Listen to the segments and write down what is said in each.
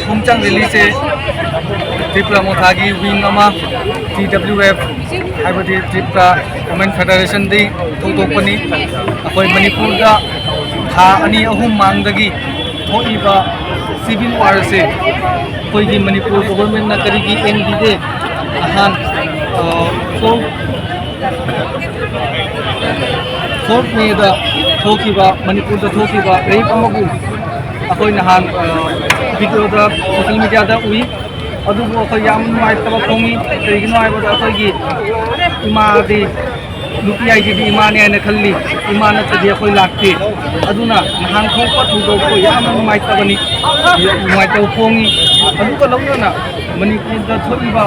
humchang release se Tripura mothagi wing ama TWF haibadi Tripura Women Federation di thotokpani akoi Manipur da tha ani ahum mangdagi thoiba civil war se koi gi Manipur government na kari gi ND de ahan fourth May da thokiba Manipur da thokiba rape amagu akoi nahan video da social media da ui adubu akoi yam mai taba khongi karigino aibada akoi gi ima di nupi ai di ima ne na khalli ima na tadi akoi lakte aduna nahan thokpa thudo ko yam mai taba ni mai taba khongi adu ka lawna na Manipur da thoiba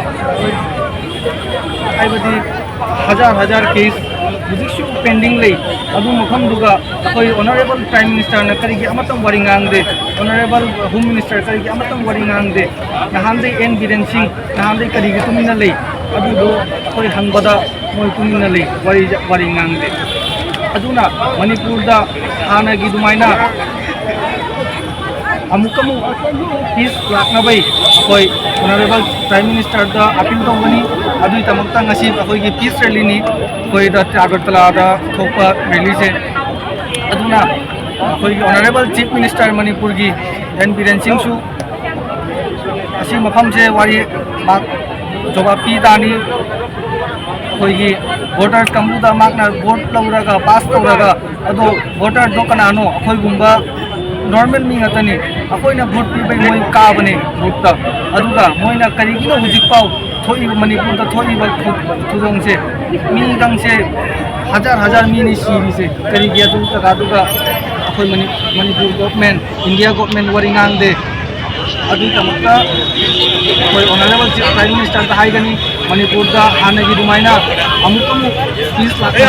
aibadi हजार case बुजिसु pending ले अदु मखम दुगा कोई honourable prime minister न करिगे अमतम वरी ngang de honourable home minister करिगे अमतम वरी ngang de नहान दे एन बिरेन सिंह नहान दे करिगे तुमिना ले अदु दो कोई हंगबदा मोय तुमिना ले वरी ngang de अदुना मणिपुर दा हाना गी दुमाइना अमुकमु पीस लाखना भाई कोई ऑनरेबल प्राइम मिनिस्टर दा अपील तौबनी अदुई तमक्ता ngasi अखोई की पीस रैली नि कोई दा अगरतला दा थोपा रैली से अदुना अखोई ऑनरेबल चीफ मिनिस्टर मणिपुर की एन बीरेन सिंह सु असी मफम से वारी माक जवाब पी दानी कोई की वोटर्स कंबुदा माकना वोट लौरागा पास तौरागा अदो वोटर दो कनानो अखोई गुंबा नॉर्मल मी ngatani akoina vote pi bai moi ka bane vote ta aduga moina karigino hujik pau thoi Manipur da thoi ba thudong se mi gang se हजार mi ni siri se karigi adu ta aduga akoi Manipur government India government wari ngang de adu tamakta koi honorable chief prime minister ta hai gani Manipur da hanagi dumaina amukamu please lakha